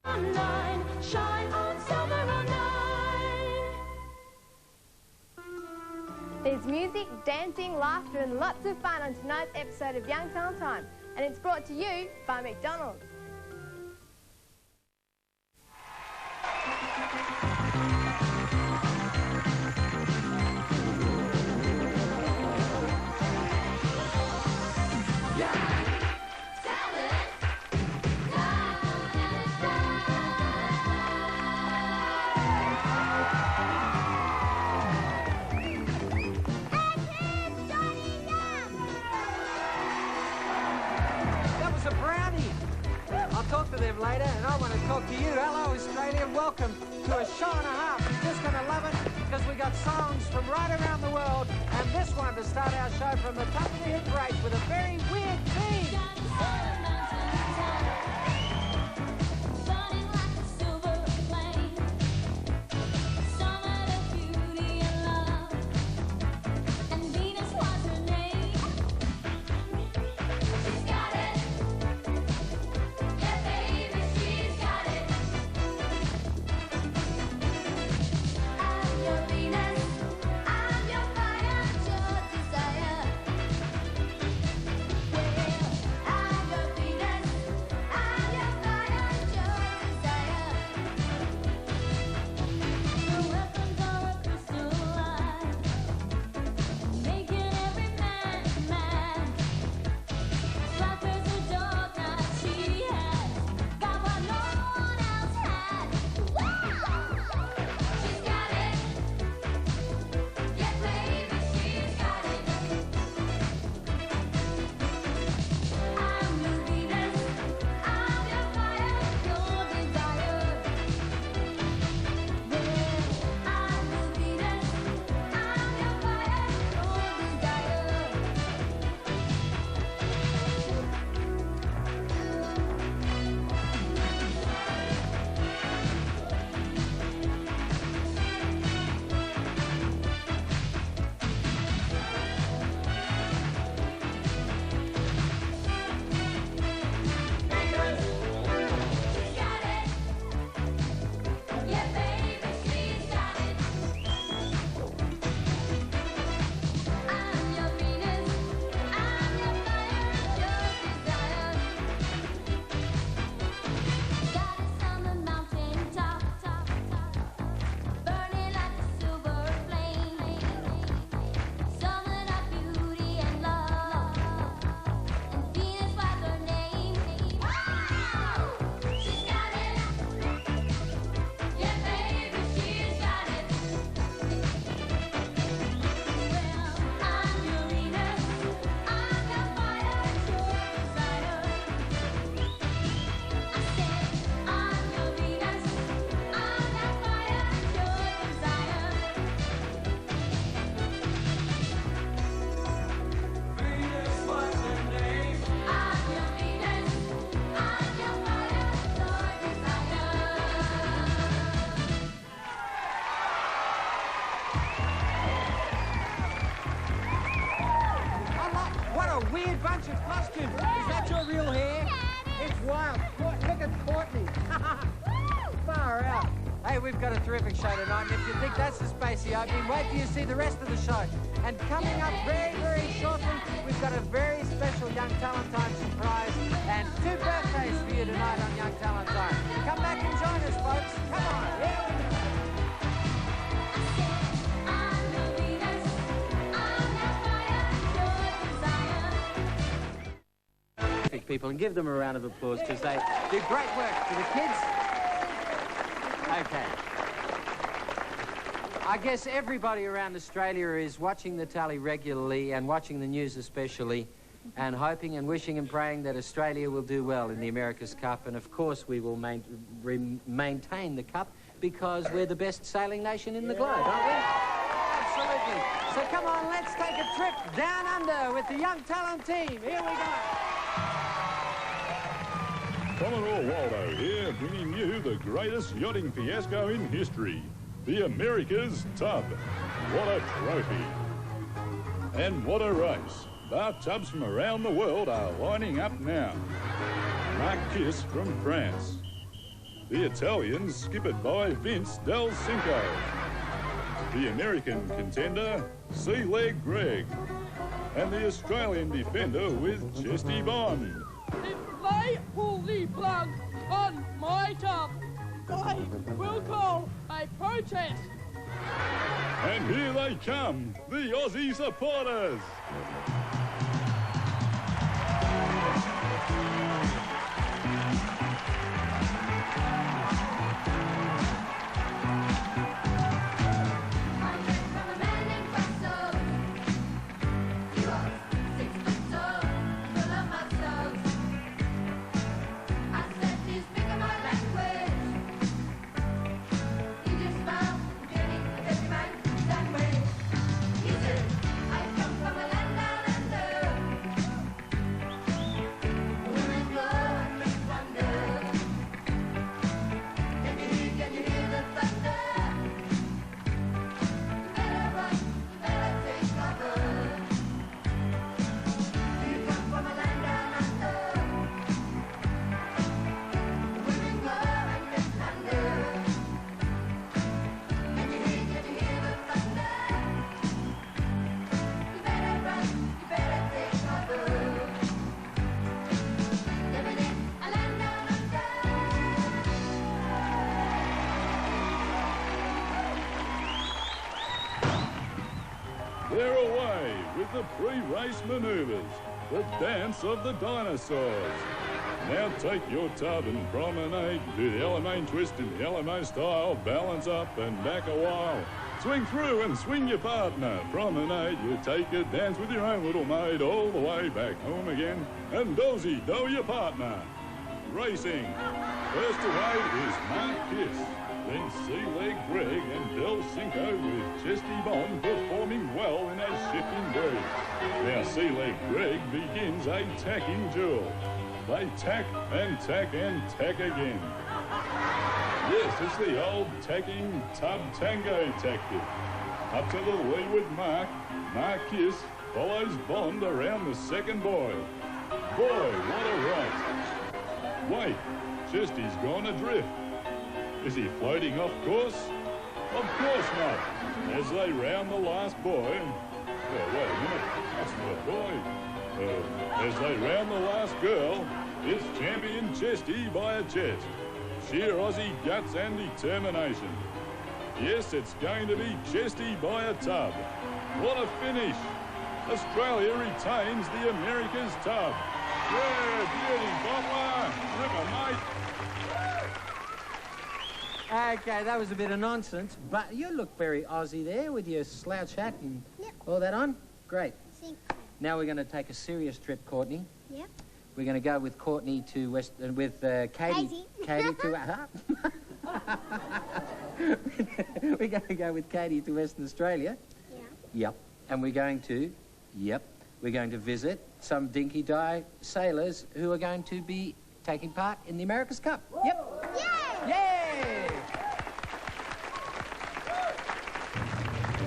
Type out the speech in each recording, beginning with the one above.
Online, shine on Silver Online. There's music, dancing, laughter and lots of fun on tonight's episode of Young Talent Time, and it's brought to you by McDonald's. Talk to them later, and I want to talk to you. Hello, Australia. Welcome to a show and a half. You're just going to love it because we got songs from right around the world, and this one to start our show from the top of the hit parade with a very weird theme. Weird bunch of costumes. Is that your real hair? It's wild. Look at Courtney. Far out. Hey, we've got a terrific show tonight, and if you think that's the Spacey opening, wait till you see the rest of the show. And coming up very, very shortly, we've got a very special Young Talent Time surprise and 2 birthdays for you tonight on Young Talent Time. Come back and join us, folks. Come on. Here we go. People and give them a round of applause because they do great work for the kids. Okay. I guess everybody around Australia is watching the tally regularly and watching the news especially and hoping and wishing and praying that Australia will do well in the America's Cup, and of course we will maintain the cup because we're the best sailing nation in the globe, aren't we? Absolutely. So come on, let's take a trip down under with the Young Talent team. Here we go. Commodore Waldo here, bringing you the greatest yachting fiasco in history, the America's Tub. What a trophy. And what a race. Bathtubs from around the world are lining up now. Mark Kiss from France. The Italians skip it by Vince Del Cinco. The American contender, Sea Leg Greg. And the Australian defender with Chesty Bond. If they pull the plug on my tub, I will call a protest. And here they come, the Aussie supporters. They're away with the pre-race manoeuvres, the dance of the dinosaurs. Now take your tub and promenade, do the Alamein twist in the Alamo style, balance up and back a while. Swing through and swing your partner, promenade, you take a dance with your own little maid all the way back home again, and dozy-do your partner. Racing. First away is Mark Kiss. Then Sea Leg Greg and Del Cinco with Chesty Bond performing well in a shifting breeze. Now Sea Leg Greg begins a tacking duel. They tack and tack and tack again. Yes, it's the old tacking tub tango tactic. Up to the leeward mark, Mark Kiss follows Bond around the second buoy. Boy, what a race. Wait, Chesty's gone adrift. Is he floating off course? Of course not. As they round the last buoy... Oh, wait a minute. That's not a boy. As they round the last girl, it's champion Chesty by a chest. Sheer Aussie guts and determination. Yes, it's going to be Chesty by a tub. What a finish. Australia retains the America's tub. Yeah, beauty, Bottler. Ripper, mate. Okay, that was a bit of nonsense, but you look very Aussie there with your slouch hat and all that on. Great. Now we're going to take a serious trip, Courtney. Yep. We're going to go with Courtney to Katie. Katie to... We're going to go with Katie to Western Australia. Yeah. Yep. And we're going to... Yep. We're going to visit some dinky-die sailors who are going to be taking part in the America's Cup. Yep. Yay! Yay!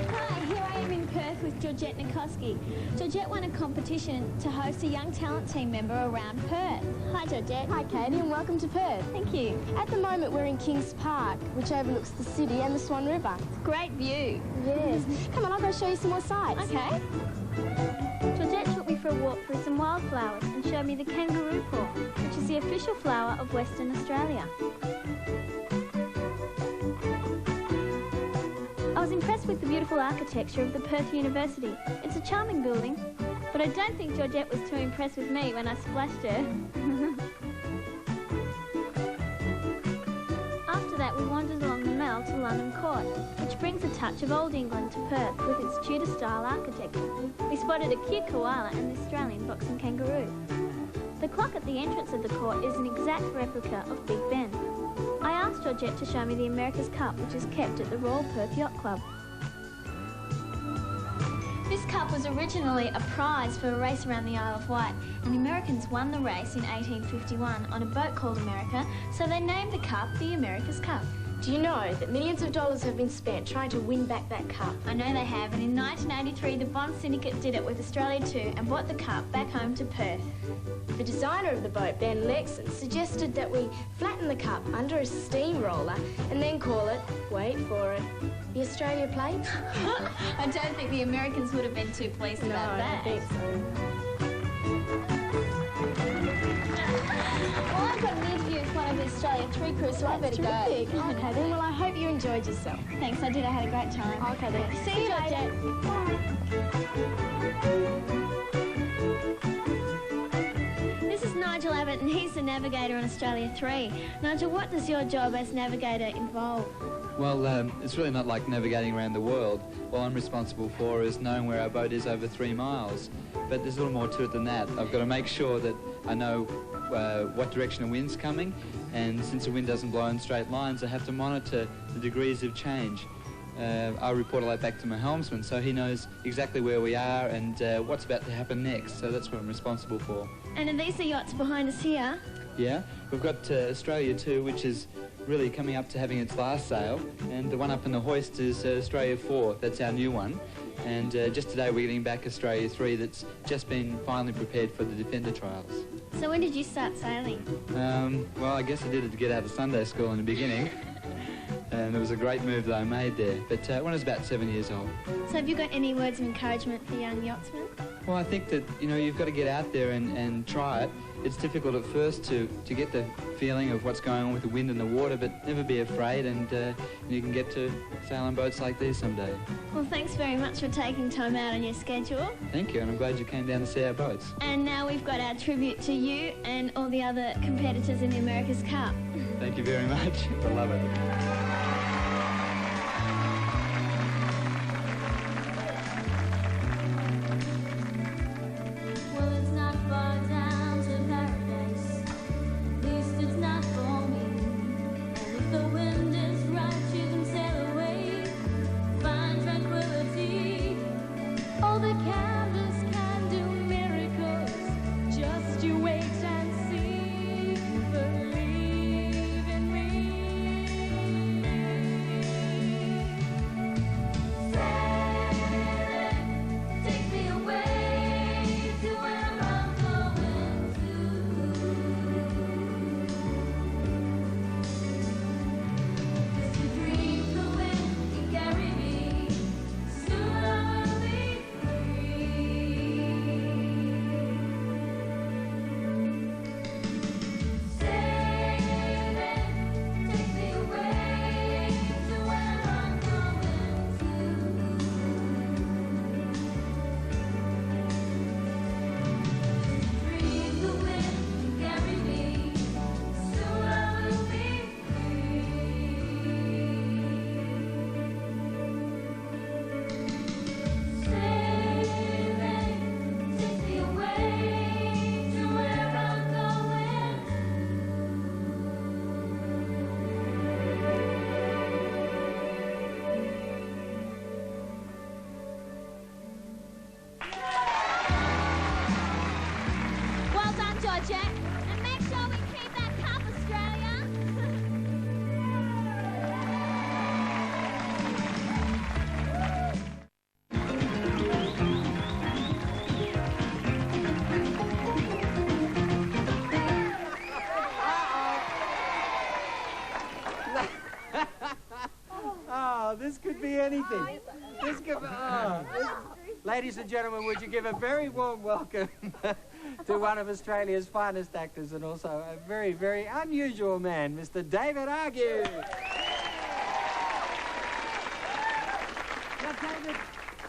Hi, here I am in Perth with Georgette Nikoski. Georgette won a competition to host a young talent team member around Perth. Hi, Georgette. Hi, Katie, and welcome to Perth. Thank you. At the moment, we're in Kings Park, which overlooks the city and the Swan River. Great view. Yes. Come on, I'll go show you some more sights. Okay. Georgette took me for a walk through some wildflowers and showed me the kangaroo paw, which is the official flower of Western Australia. I was impressed with the beautiful architecture of the Perth University. It's a charming building, but I don't think Georgette was too impressed with me when I splashed her. After that, we wandered along the Mall to London Court, which brings a touch of old England to Perth with its Tudor-style architecture. We spotted a cute koala and the Australian boxing kangaroo. The clock at the entrance of the court is an exact replica of Big Ben. I asked Georgette to show me the America's Cup, which is kept at the Royal Perth Yacht Club. This cup was originally a prize for a race around the Isle of Wight, and the Americans won the race in 1851 on a boat called America, so they named the cup the America's Cup. Do you know that millions of dollars have been spent trying to win back that cup? I know they have, and in 1983 the Bond Syndicate did it with Australia too and brought the cup back home to Perth. The designer of the boat, Ben Lexon, suggested that we flatten the cup under a steamroller and then call it, wait for it, the Australia plate. I don't think the Americans would have been too pleased about that. I don't think so. Well, I've got an interview with one of the Australia 3 crew, so I better go. Okay then, well I hope you enjoyed yourself. Thanks, I did. I had a great time. Okay then. See you later. This is Nigel Abbott, and he's the navigator on Australia 3. Nigel, what does your job as navigator involve? Well, it's really not like navigating around the world. All I'm responsible for is knowing where our boat is over 3 miles. But there's a little more to it than that. I've got to make sure that I know what direction the wind's coming, and since the wind doesn't blow in straight lines, I have to monitor the degrees of change. I report all that back to my helmsman, so he knows exactly where we are and what's about to happen next, so that's what I'm responsible for. And are these the yachts behind us here? Yeah, we've got Australia 2, which is really coming up to having its last sail, and the one up in the hoist is Australia 4, that's our new one. And just today we're getting back Australia 3 that's just been finally prepared for the Defender trials. So when did you start sailing? Well, I guess I did it to get out of Sunday school in the beginning. And it was a great move that I made there. But when I was about 7 years old. So have you got any words of encouragement for young yachtsmen? Well, I think that, you know, you've got to get out there and try it. It's difficult at first to get the feeling of what's going on with the wind and the water, but never be afraid, and you can get to sail on boats like these someday. Well, thanks very much for taking time out on your schedule. Thank you, and I'm glad you came down to see our boats. And now we've got our tribute to you and all the other competitors in the America's Cup. Thank you very much. I love it. Well, it's not far down to paradise. At least it's not for me. And if the wind is right, you can sail away, find tranquility. Oh, the canvas can do miracles. Just you wait and see. Believe in me. Sailing, take me away to where I'm going to. Just to dream the wind can carry me. Soon I will be free. Sailing, take me away to where I'm going to. Dream the wind can carry me. Soon I will be free. Sailing, take me away to where I'm going. Well done, Georgette. And make sure we keep that cup, Australia. Oh, this could be anything. This could be, Ladies and gentlemen, would you give a very warm welcome to one of Australia's finest actors and also a very, very unusual man, Mr. David Argue. Now, David,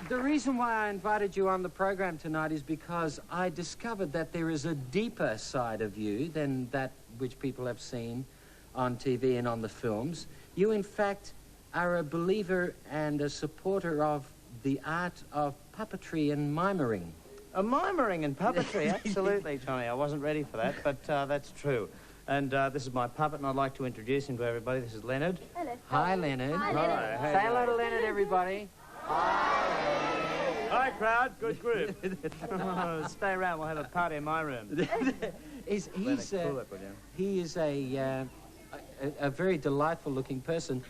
the reason why I invited you on the program tonight is because I discovered that there is a deeper side of you than that which people have seen on TV and on the films. You, in fact, are a believer and a supporter of the art of puppetry and mimering. Mimering and puppetry, absolutely, Tony. I wasn't ready for that, but that's true. And this is my puppet, and I'd like to introduce him to everybody. This is Leonard. Hello. Hi, Leonard. Hi, Right, Leonard. hey, Say hello to Leonard, everybody. Hi, crowd. Good group. Stay around. We'll have a party in my room. He's Leonard, pull that, would you? he is a very delightful-looking person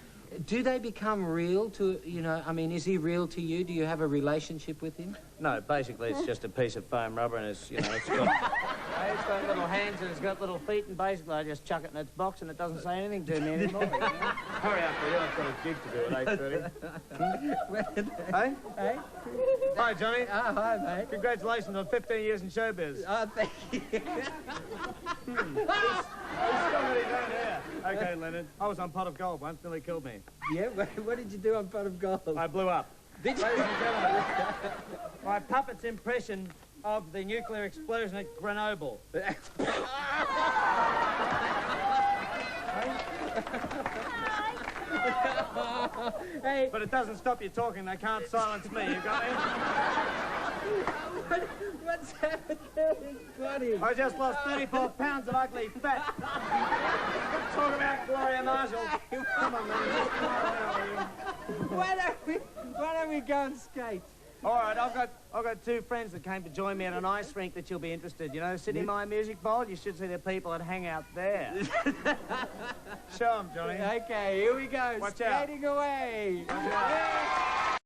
Do they become real to, you know, I mean, is he real to you? Do you have a relationship with him? No, basically it's just a piece of foam rubber and it's, you know, it's got, it's got little hands and it's got little feet and basically I just chuck it in its box and it doesn't say anything to me anymore. You know? Hurry up, will you? I've got a gig to do at 8:30. Hey? Hey? Hi, Johnny. Oh, hi, mate. Congratulations on 15 years in showbiz. Oh, thank you. Okay, Leonard. I was on Pot of Gold once, nearly killed me. Yeah? What did you do on Pot of Gold? I blew up. Did you? Ladies and gentlemen, my puppet's impression of the nuclear explosion at Grenoble. Hey. But it doesn't stop you talking. They can't silence me. You got me? What's happened there? It's funny. I just lost 34 pounds of ugly fat. Talk about Gloria Marshall. Come on, man. Just come on out. Why don't we go and skate? All right, I've got two friends that came to join me at an ice rink that you'll be interested. You know, Sydney Mire Music Bowl? You should see the people that hang out there. Show them, Johnny. Okay, here we go. Watch out. Skating away. Watch out.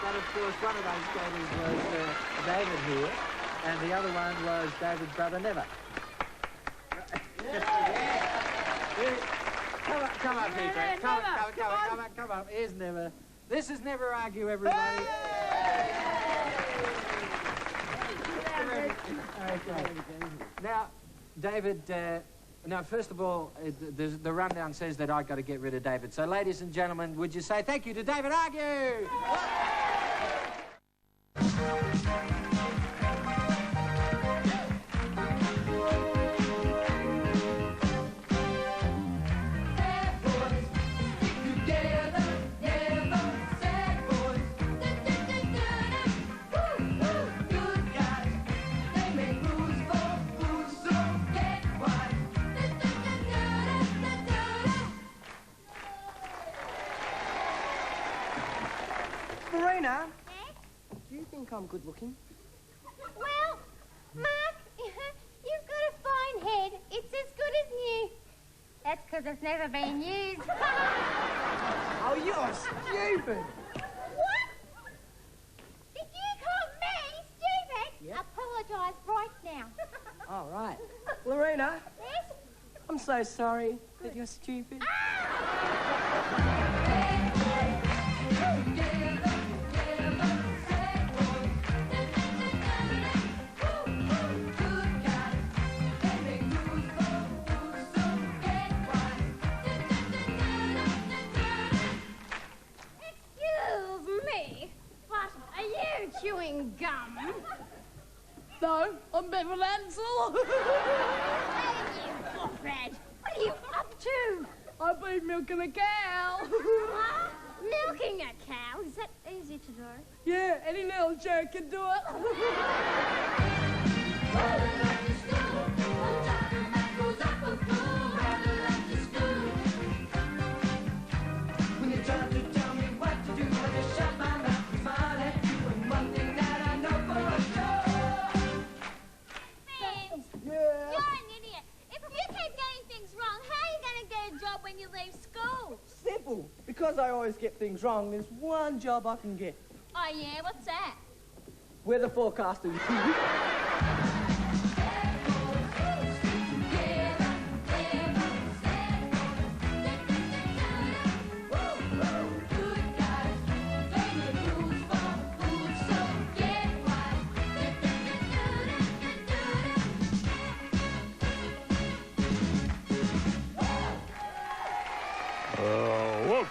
But of course, one of those skaters was David here, and the other one was David's brother Never. Come on, people. Come on. Here's Never. This is Never Argue, everybody. Okay. Now, David, now, first of all, the rundown says that I've got to get rid of David. So, ladies and gentlemen, would you say thank you to David Argue? Lorena, Yes? do you think I'm good looking? Well, Mark, you've got a fine head. It's as good as new. That's because it's never been used. Oh, you're stupid. What? Did you call me stupid? Yep. Apologise right now. All right. Lorena, Yes? I'm so sorry that you're stupid. Excuse me, but are you chewing gum? No, I'm Bevan Ansell. Hey, you blockhead. What are you up to? I've been milking a cow. Huh? Milking a cow? Is that easy to do? Yeah, any little jerk can do it. When you try to tell me what to do, I just shut my mouth and smile at you. And one thing that I know for sure. Vince, Yeah. you're an idiot. If you keep getting things wrong, how are you going to get a job when you leave school? Simple. Because I always get things wrong, there's one job I can get. Oh, yeah? What's that? Weather forecaster. Whoa.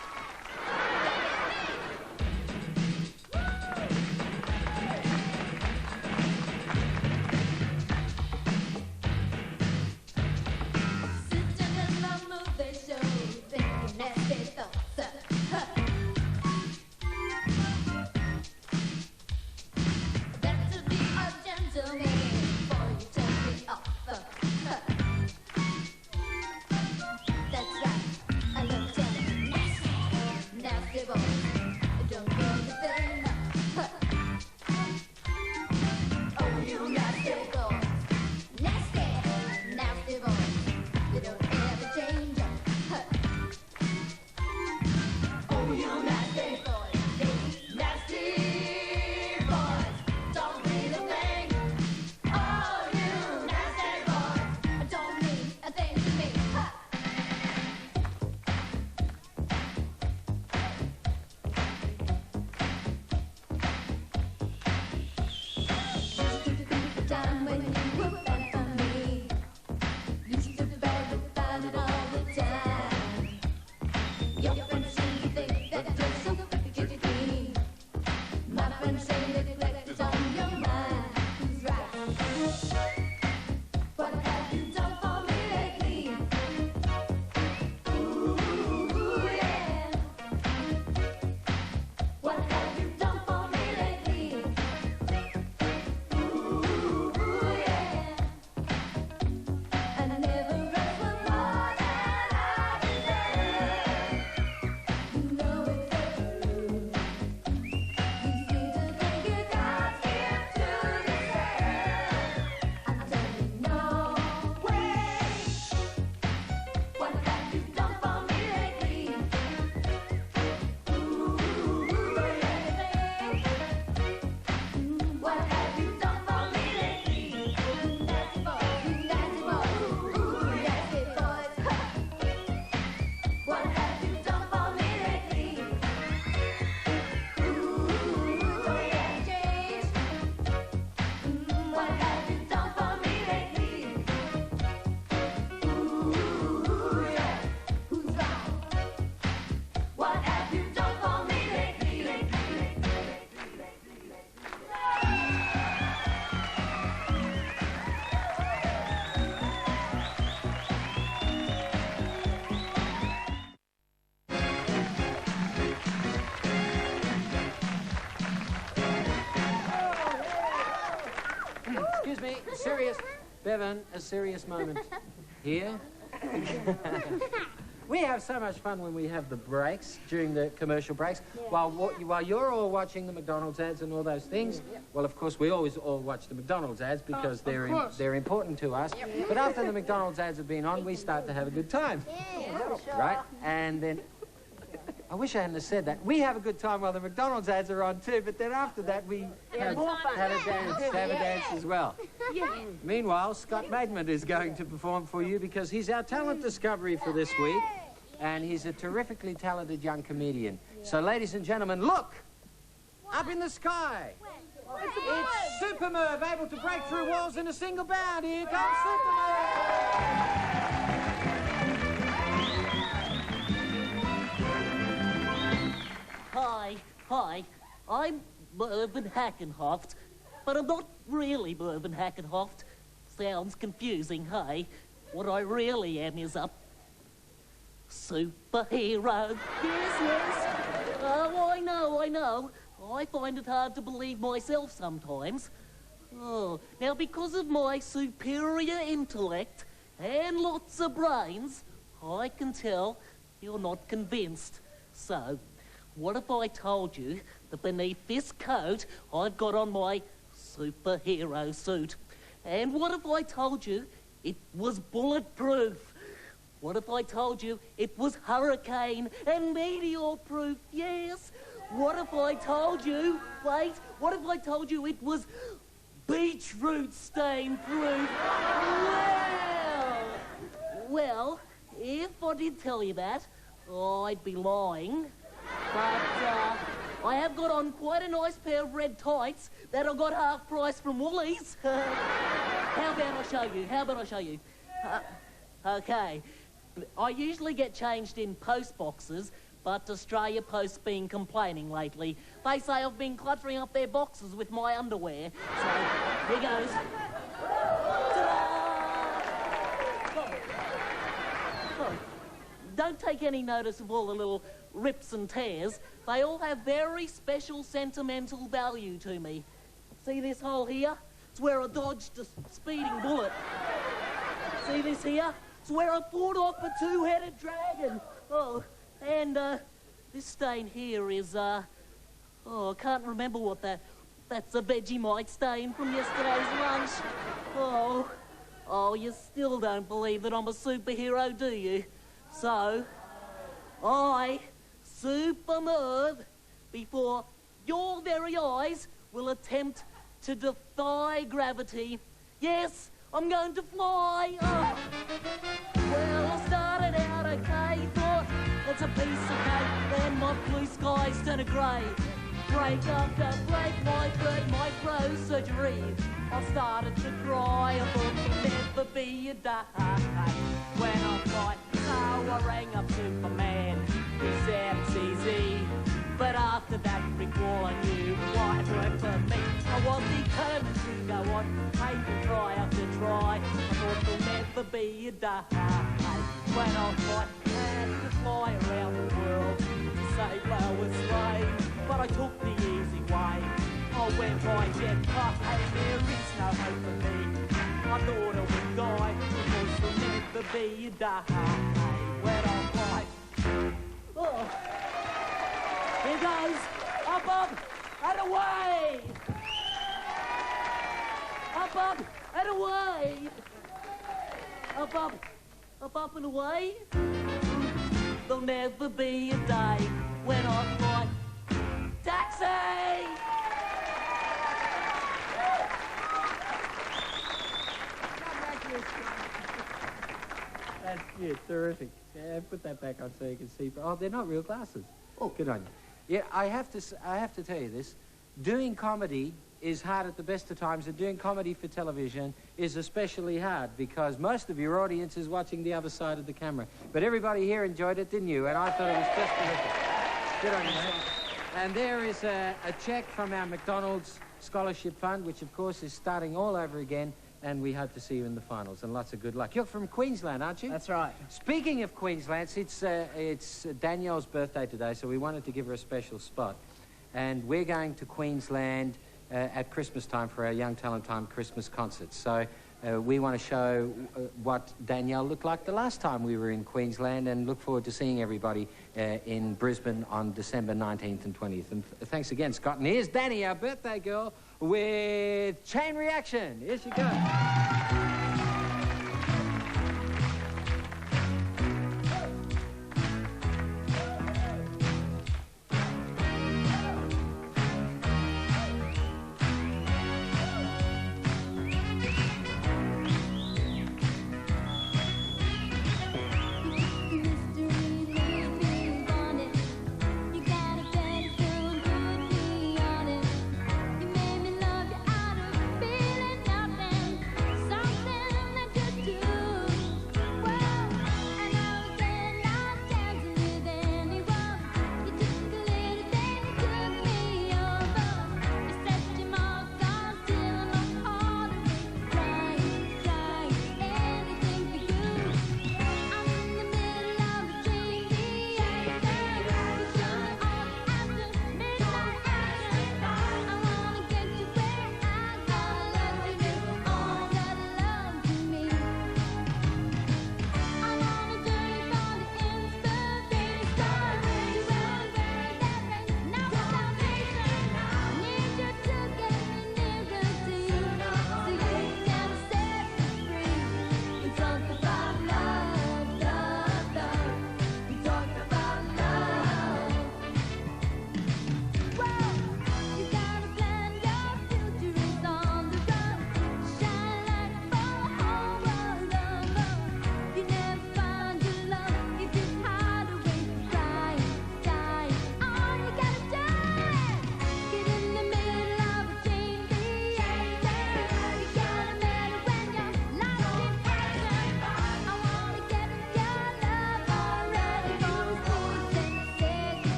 Excuse me, serious. Bevan, a serious moment. Here? We have so much fun when we have the breaks, during the commercial breaks. While you're all watching the McDonald's ads and all those things, well, of course, we always all watch the McDonald's ads because they're important to us. But after the McDonald's ads have been on, we start to have a good time. Right? And then... I wish I hadn't have said that. We have a good time while the McDonald's ads are on too, but then after that we have a dance as well. Meanwhile, Scott Maidment is going to perform for you because he's our talent discovery for this week, and he's a terrifically talented young comedian. So, ladies and gentlemen, look! Up in the sky! It's Super Merv, able to break through walls in a single bound. Here comes Super Merv! Hi, I'm Mervyn Hackenhoft, but I'm not really Mervyn Hackenhoft. Sounds confusing, hey? What I really am is a superhero. Yes. Oh, I know. I find it hard to believe myself sometimes. Oh, now because of my superior intellect and lots of brains, I can tell you're not convinced. So, what if I told you that beneath this coat I've got on my superhero suit? And what if I told you it was bulletproof? What if I told you it was hurricane and meteor-proof? Yes. What if I told you, what if I told you it was beetroot stain-proof? Well, if I did tell you that, I'd be lying. But I have got on quite a nice pair of red tights that I got half price from Woolies. How about I show you? Okay. I usually get changed in post boxes, but Australia Post's been complaining lately. They say I've been cluttering up their boxes with my underwear. So, here goes. Don't take any notice of all the little rips and tears. They all have very special sentimental value to me. See this hole here? It's where I dodged a speeding bullet. See this here? It's where I fought off a two-headed dragon. Oh, and this stain here is, I can't remember what that's a Vegemite stain from yesterday's lunch. Oh, you still don't believe that I'm a superhero, do you? So, I, Super Merv, before your very eyes, will attempt to defy gravity. Yes, I'm going to fly. Oh. Well, I started out okay, thought it's a piece of cake, then my blue skies turn grey. Break after break, my microsurgery. I started to cry, I thought there'll never be a day when I fly. So I rang up Superman, he said it's easy. But after that brick wall I knew why it worked for me. I was determined to go on, taking try after try. I thought there'll never be a day when I'll fly and to fly around the world to save Lois Lane. But I took the easy way. I went by jetpack and there is no hope for me. I thought I would die because there'll never be a day when I'll fly. Oh. Here goes, up, and away! Up, and away! Up, and away! There'll never be a day when I fly. Taxi! That's good, terrific. Yeah, put that back on so you can see. Oh, they're not real glasses. Oh, good on you. Yeah, I have to tell you this. Doing comedy is hard at the best of times, and doing comedy for television is especially hard because most of your audience is watching the other side of the camera. But everybody here enjoyed it, didn't you? And I thought it was just terrific. Good on you, mate. And there is a cheque from our McDonald's Scholarship Fund, which, of course, is starting all over again, and we hope to see you in the finals, and lots of good luck. You're from Queensland, aren't you? That's right. Speaking of Queensland, it's Danielle's birthday today, so we wanted to give her a special spot. And we're going to Queensland at Christmas time for our Young Talent Time Christmas concert. So we want to show what Danielle looked like the last time we were in Queensland, and look forward to seeing everybody in Brisbane on December 19th and 20th. And thanks again, Scott. And here's Danny, our birthday girl, with Chain Reaction. Here she goes.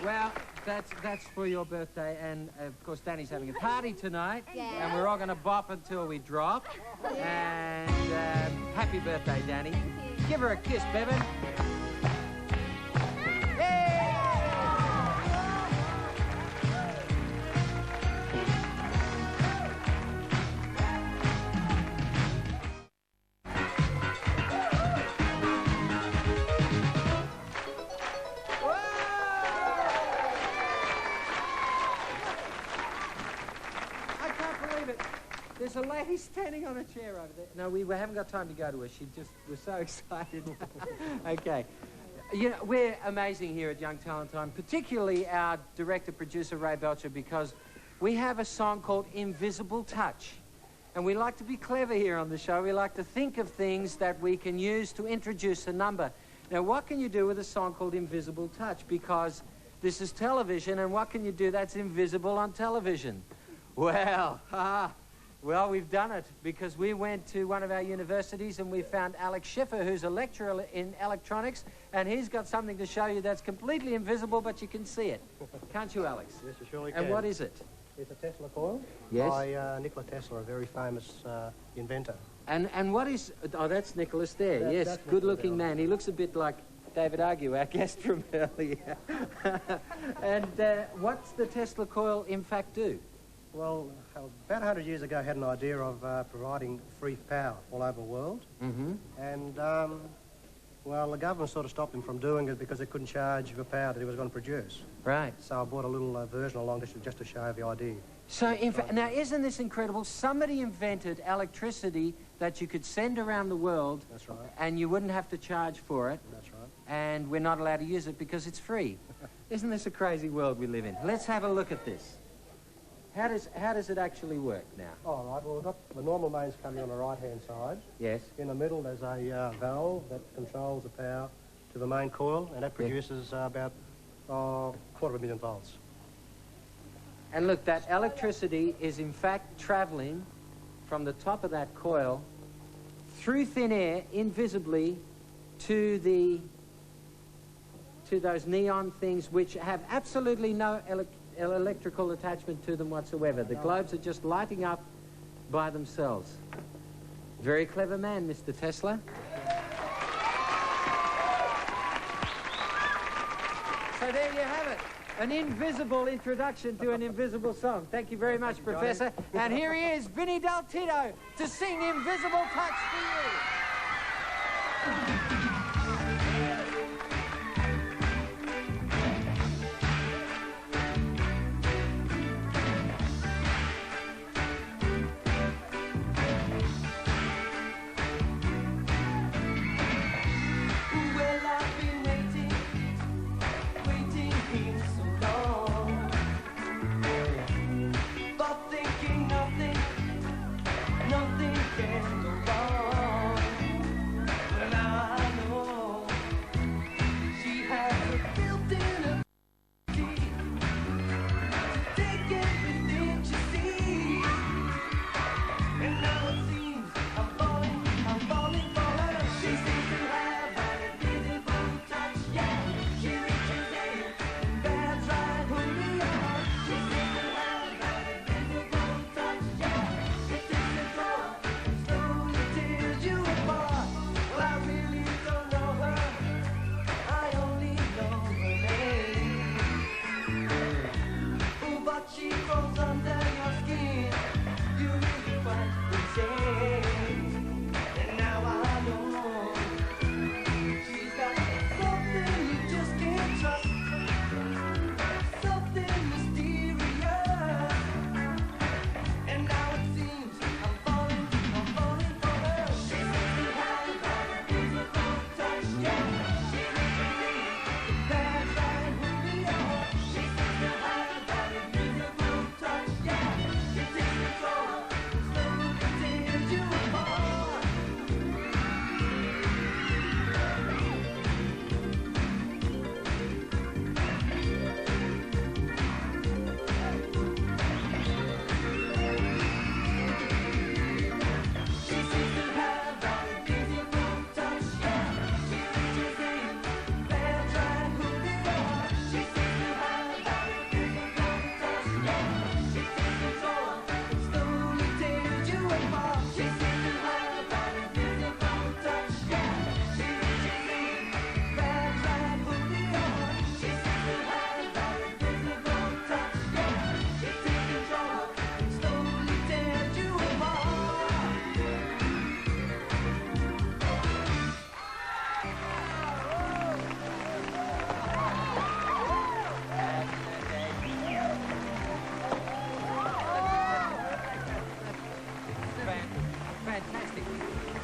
Well, that's for your birthday, and of course Danny's having a party tonight, and we're all going to bop until we drop. And happy birthday, Danny. Give her a kiss, Bevan. There's a lady standing on a chair over there. No, we haven't got time to go to her. We're so excited. Okay. You know, we're amazing here at Young Talent Time, particularly our director-producer, Ray Belcher, because we have a song called Invisible Touch. And we like to be clever here on the show. We like to think of things that we can use to introduce a number. Now, what can you do with a song called Invisible Touch? Because this is television, and what can you do that's invisible on television? Well, well, we've done it, because we went to one of our universities and we found Alex Schiffer, who's a lecturer in electronics, and he's got something to show you that's completely invisible, but you can see it. Can't you, Alex? Yes, you surely can. And what is it? It's a Tesla coil. Yes. By Nikola Tesla, a very famous inventor. And what is... Oh, that's Nicholas there. Yes, That's good-looking man. He looks a bit like David Argue, our guest from earlier. And what's the Tesla coil in fact do? Well, about 100 years ago, I had an idea of providing free power all over the world. Mm-hmm. And, well, the government sort of stopped him from doing it because they couldn't charge the power that he was going to produce. Right. So I brought a little version along just to show the idea. So, now, isn't this incredible? Somebody invented electricity that you could send around the world. That's right. And you wouldn't have to charge for it. That's right. And we're not allowed to use it because it's free. Isn't this a crazy world we live in? Let's have a look at this. How does it actually work now? All right, well, we've got the normal mains coming on the right-hand side. Yes. In the middle, there's a valve that controls the power to the main coil, and that produces about 250,000 volts. And look, that electricity is in fact traveling from the top of that coil through thin air, invisibly, to those neon things which have absolutely no electrical attachment to them whatsoever. The globes are just lighting up by themselves. Very clever man, Mr. Tesla. So there you have it. An invisible introduction to an invisible song. Thank you very much, Professor. And here he is, Vinny Del Tito, to sing Invisible Touch for you.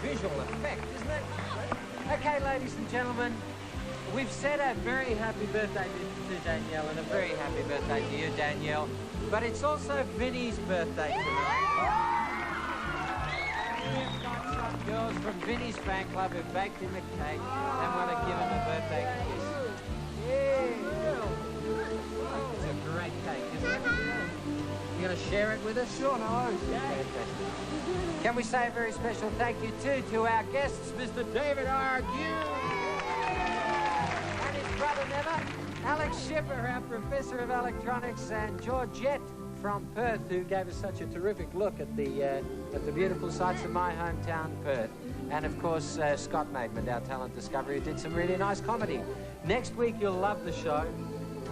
Visual effect, isn't it? Okay, ladies and gentlemen, we've said a very happy birthday to Danielle and a very happy birthday to you, Danielle. But it's also Vinny's birthday tonight. We've got some girls from Vinny's fan club who baked him a cake and want to give him a birthday kiss. Yeah. It's a great cake, isn't it? You going to share it with us? Sure, no. Fantastic. Can we say a very special thank you, too, to our guests, Mr. David Argue and his brother Never, Alex Schipper, our Professor of Electronics, and Georgette from Perth, who gave us such a terrific look at the beautiful sights of my hometown, Perth. And of course, Scott Maidman, our talent discovery, who did some really nice comedy. Next week, you'll love the show.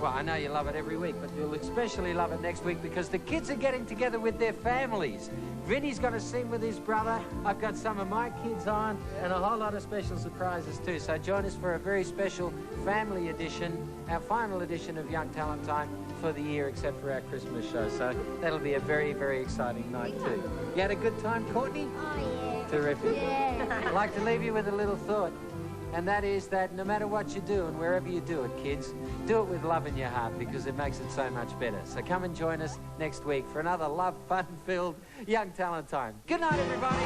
Well, I know you love it every week, but you'll especially love it next week because the kids are getting together with their families. Vinny's going to sing with his brother. I've got some of my kids on and a whole lot of special surprises too. So join us for a very special family edition, our final edition of Young Talent Time for the year, except for our Christmas show. So that'll be a very, very exciting night too. You had a good time, Courtney? Oh, yeah. Terrific. Yeah. I'd like to leave you with a little thought. And that is that no matter what you do and wherever you do it, kids, do it with love in your heart because it makes it so much better. So come and join us next week for another love, fun-filled Young Talent Time. Good night, everybody.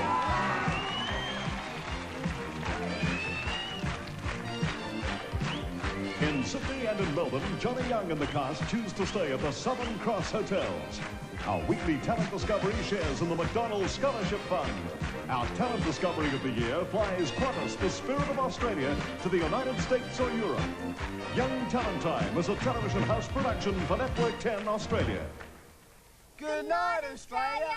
In Sydney and in Melbourne, Johnny Young and the cast choose to stay at the Southern Cross Hotels. Our weekly talent discovery shares in the McDonald's Scholarship Fund. Our talent discovery of the year flies Qantas, the Spirit of Australia, to the United States or Europe. Young Talent Time is a television house production for Network 10 Australia. Good night, Australia.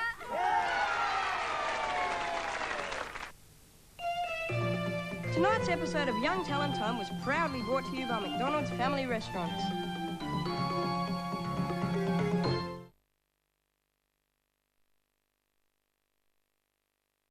Tonight's episode of Young Talent Time was proudly brought to you by McDonald's Family Restaurants.